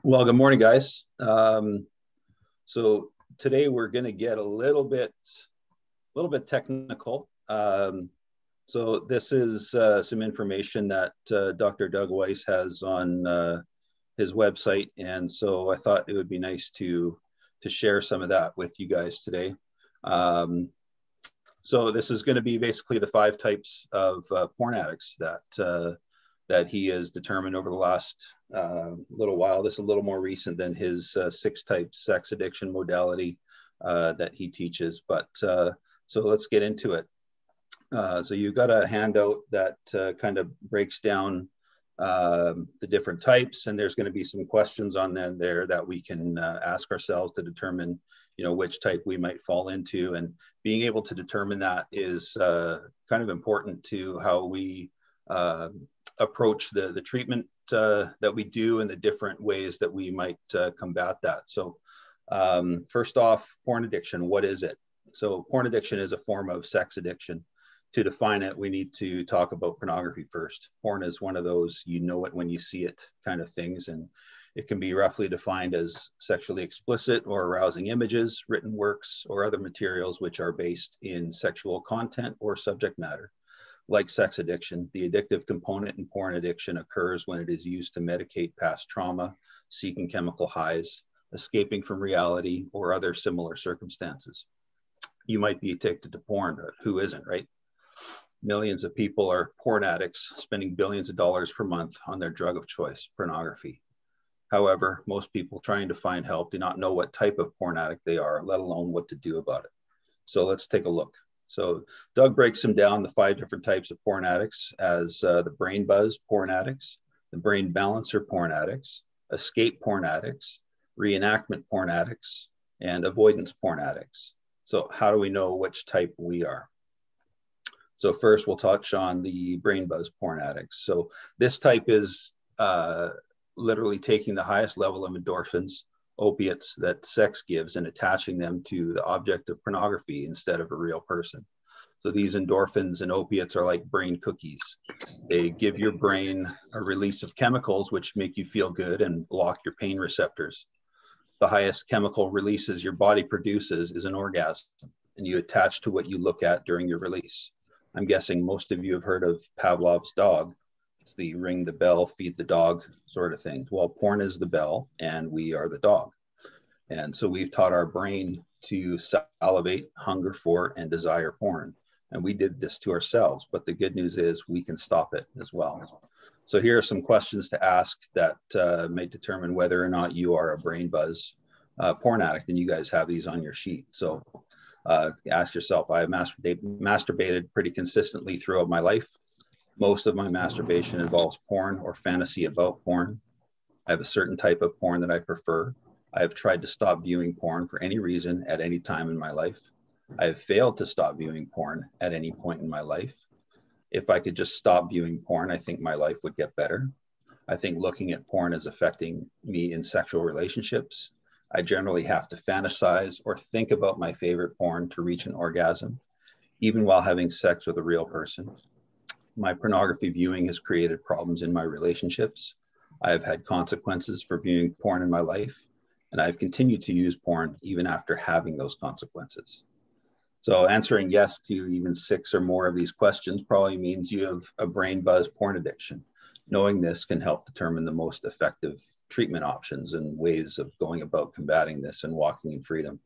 Well, good morning, guys. So today we're going to get a little bit technical. So this is some information that Dr. Doug Weiss has on his website, and so I thought it would be nice to share some of that with you guys today. So this is going to be basically the 5 types of porn addicts that he has determined over the last little while. This is a little more recent than his 6 types sex addiction modality that he teaches. But so let's get into it. So you've got a handout that kind of breaks down the different types, and there's going to be some questions on there that we can ask ourselves to determine, which type we might fall into. And being able to determine that is kind of important to how we approach the treatment that we do and the different ways that we might combat that. So first off, porn addiction, what is it? So porn addiction is a form of sex addiction. To define it, we need to talk about pornography first. Porn is one of those, you know it when you see it kind of things, and it can be roughly defined as sexually explicit or arousing images, written works, or other materials which are based in sexual content or subject matter. Like sex addiction, the addictive component in porn addiction occurs when it is used to medicate past trauma, seeking chemical highs, escaping from reality, or other similar circumstances. You might be addicted to porn, but who isn't, right? Millions of people are porn addicts, spending billions of dollars per month on their drug of choice, pornography. However, most people trying to find help do not know what type of porn addict they are, let alone what to do about it. So let's take a look. So Doug breaks them down, the 5 different types of porn addicts, as the brain buzz porn addicts, the brain balancer porn addicts, escape porn addicts, reenactment porn addicts, and avoidance porn addicts. So how do we know which type we are? So first we'll touch on the brain buzz porn addicts. So this type is literally taking the highest level of endorphins, opiates that sex gives, and attaching them to the object of pornography instead of a real person. So these endorphins and opiates are like brain cookies. They give your brain a release of chemicals which make you feel good and block your pain receptors. The highest chemical releases your body produces is an orgasm, and you attach to what you look at during your release. I'm guessing most of you have heard of Pavlov's dog. It's the ring the bell, feed the dog sort of thing. Well, porn is the bell and we are the dog. And so we've taught our brain to salivate, hunger for, and desire porn. And we did this to ourselves, but the good news is we can stop it as well. So here are some questions to ask that may determine whether or not you are a brain buzz porn addict, and you guys have these on your sheet. So ask yourself, I have masturbated pretty consistently throughout my life. Most of my masturbation involves porn or fantasy about porn. I have a certain type of porn that I prefer. I have tried to stop viewing porn for any reason at any time in my life. I have failed to stop viewing porn at any point in my life. If I could just stop viewing porn, I think my life would get better. I think looking at porn is affecting me in sexual relationships. I generally have to fantasize or think about my favorite porn to reach an orgasm, even while having sex with a real person. My pornography viewing has created problems in my relationships. I have had consequences for viewing porn in my life, and I've continued to use porn even after having those consequences. So answering yes to even 6 or more of these questions probably means you have a brain buzz porn addiction. Knowing this can help determine the most effective treatment options and ways of going about combating this and walking in freedom.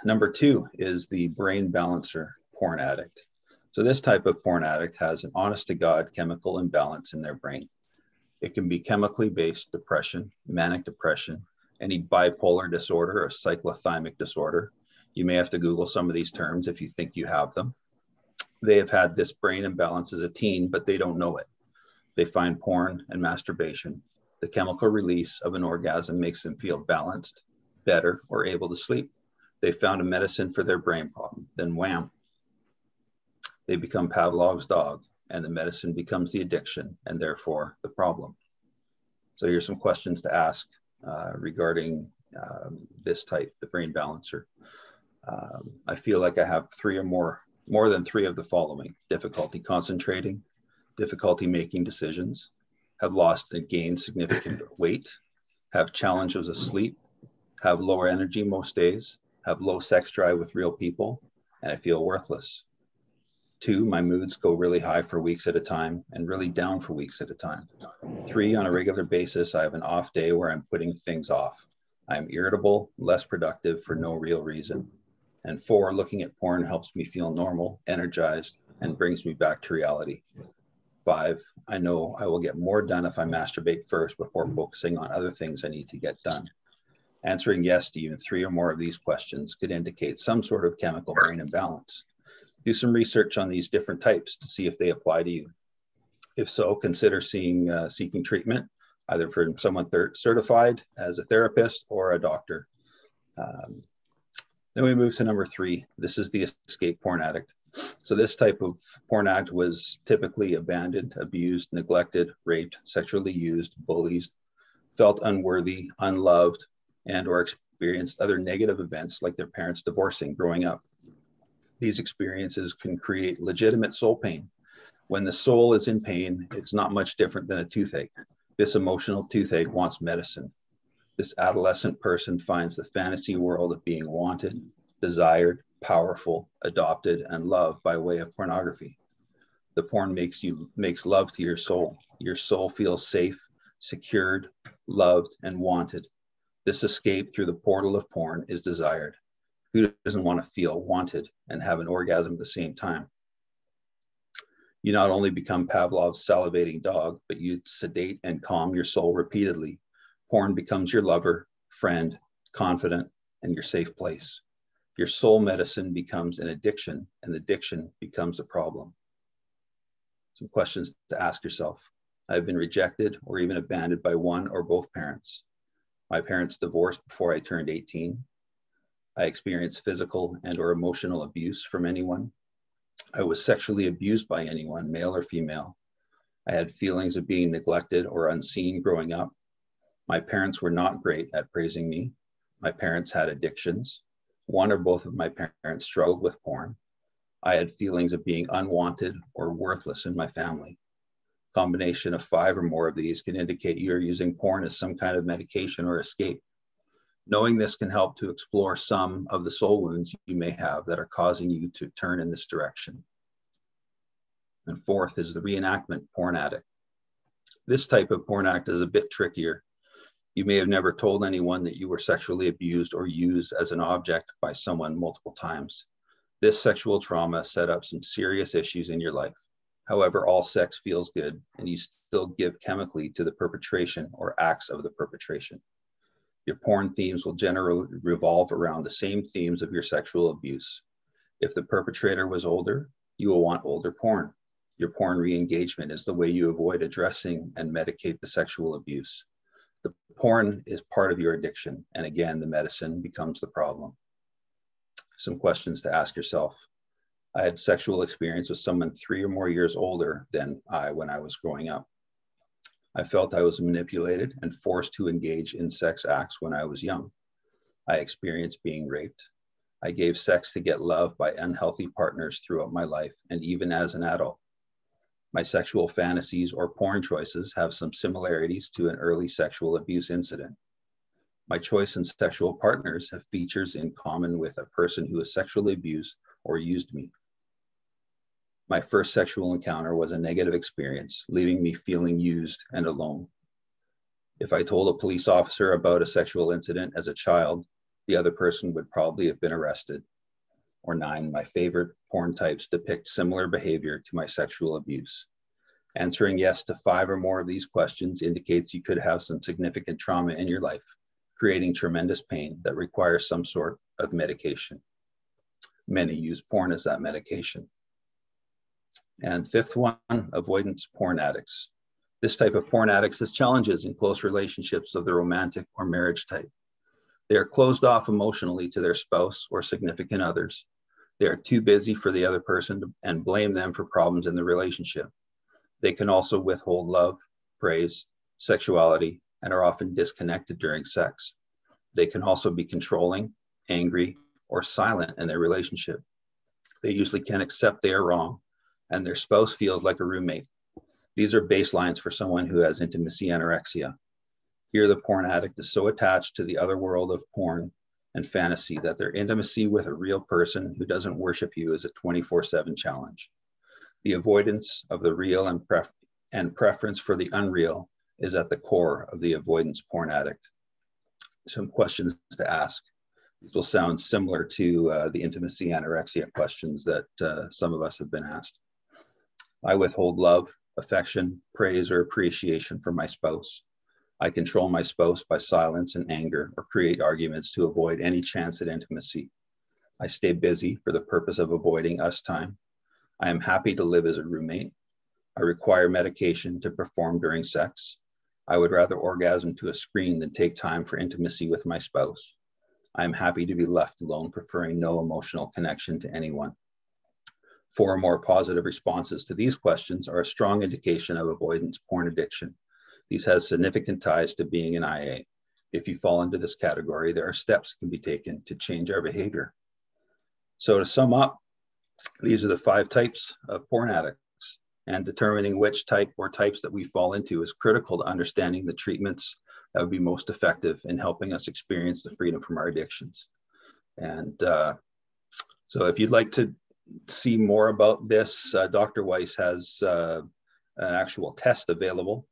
Number 2 is the brain balancer porn addict. So this type of porn addict has an honest to God chemical imbalance in their brain. It can be chemically based depression, manic depression, any bipolar disorder or cyclothymic disorder. You may have to Google some of these terms if you think you have them. They have had this brain imbalance as a teen, but they don't know it. They find porn and masturbation. The chemical release of an orgasm makes them feel balanced, better, or able to sleep. They found a medicine for their brain problem. Then wham, they become Pavlov's dog, and the medicine becomes the addiction and therefore the problem. So here's some questions to ask regarding this type, the brain balancer. I feel like I have 3 or more than 3 of the following: difficulty concentrating, difficulty making decisions, have lost and gained significant weight, have challenges of sleep, have lower energy most days, have low sex drive with real people, and I feel worthless. 2, my moods go really high for weeks at a time and really down for weeks at a time. 3, on a regular basis, I have an off day where I'm putting things off. I'm irritable, less productive for no real reason. And 4, looking at porn helps me feel normal, energized, and brings me back to reality. 5, I know I will get more done if I masturbate first before focusing on other things I need to get done. Answering yes to even 3 or more of these questions could indicate some sort of chemical brain imbalance. Do some research on these different types to see if they apply to you. If so, consider seeking treatment, either from someone certified as a therapist or a doctor. Then we move to number 3. This is the escape porn addict. So this type of porn addict was typically abandoned, abused, neglected, raped, sexually used, bullied, felt unworthy, unloved, and or experienced other negative events like their parents divorcing growing up. These experiences can create legitimate soul pain. When the soul is in pain, it's not much different than a toothache. This emotional toothache wants medicine. This adolescent person finds the fantasy world of being wanted, desired, powerful, adopted, and loved by way of pornography. The porn makes love to your soul. Your soul feels safe, secured, loved, and wanted. This escape through the portal of porn is desired. Who doesn't want to feel wanted and have an orgasm at the same time? You not only become Pavlov's salivating dog, but you sedate and calm your soul repeatedly. Porn becomes your lover, friend, confidant, and your safe place. Your soul medicine becomes an addiction, and the addiction becomes a problem. Some questions to ask yourself. I've been rejected or even abandoned by one or both parents. My parents divorced before I turned 18. I experienced physical and or emotional abuse from anyone. I was sexually abused by anyone, male or female. I had feelings of being neglected or unseen growing up. My parents were not great at praising me. My parents had addictions. One or both of my parents struggled with porn. I had feelings of being unwanted or worthless in my family. Combination of 5 or more of these can indicate you're using porn as some kind of medication or escape. Knowing this can help to explore some of the soul wounds you may have that are causing you to turn in this direction. And 4th is the reenactment porn addict. This type of porn addict is a bit trickier. You may have never told anyone that you were sexually abused or used as an object by someone multiple times. This sexual trauma set up some serious issues in your life. However, all sex feels good, and you still give chemically to the perpetration or acts of the perpetration. Your porn themes will generally revolve around the same themes of your sexual abuse. If the perpetrator was older, you will want older porn. Your porn re-engagement is the way you avoid addressing and medicate the sexual abuse. The porn is part of your addiction, and again, the medicine becomes the problem. Some questions to ask yourself. I had sexual experience with someone 3 or more years older than I when I was growing up. I felt I was manipulated and forced to engage in sex acts when I was young. I experienced being raped. I gave sex to get love by unhealthy partners throughout my life and even as an adult. My sexual fantasies or porn choices have some similarities to an early sexual abuse incident. My choice in sexual partners have features in common with a person who has sexually abused or used me. My first sexual encounter was a negative experience, leaving me feeling used and alone. If I told a police officer about a sexual incident as a child, the other person would probably have been arrested. Or 9, my favorite porn types depict similar behavior to my sexual abuse. Answering yes to 5 or more of these questions indicates you could have some significant trauma in your life, creating tremendous pain that requires some sort of medication. Many use porn as that medication. And 5th one, avoidance porn addicts. This type of porn addicts has challenges in close relationships of the romantic or marriage type. They are closed off emotionally to their spouse or significant others. They are too busy for the other person and blame them for problems in the relationship. They can also withhold love, praise, sexuality, and are often disconnected during sex. They can also be controlling, angry, or silent in their relationship. They usually can't accept they are wrong, and their spouse feels like a roommate. These are baselines for someone who has intimacy anorexia. Here, the porn addict is so attached to the other world of porn and fantasy that their intimacy with a real person who doesn't worship you is a 24/7 challenge. The avoidance of the real and preference for the unreal is at the core of the avoidance porn addict. Some questions to ask. These will sound similar to the intimacy anorexia questions that some of us have been asked. I withhold love, affection, praise, or appreciation from my spouse. I control my spouse by silence and anger or create arguments to avoid any chance at intimacy. I stay busy for the purpose of avoiding us time. I am happy to live as a roommate. I require medication to perform during sex. I would rather orgasm to a screen than take time for intimacy with my spouse. I am happy to be left alone, preferring no emotional connection to anyone. 4 more positive responses to these questions are a strong indication of avoidance porn addiction. These have significant ties to being an IA. If you fall into this category, there are steps that can be taken to change our behavior. So to sum up, these are the 5 types of porn addicts, and determining which type or types that we fall into is critical to understanding the treatments that would be most effective in helping us experience the freedom from our addictions. And so if you'd like to see more about this, Dr. Weiss has an actual test available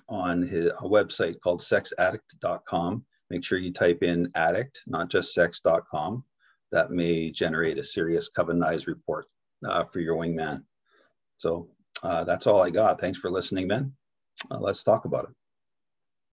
on a website called sexaddict.com. Make sure you type in addict, not just sex.com. That may generate a serious Covenant report for your wingman. So that's all I got. Thanks for listening, men. Let's talk about it.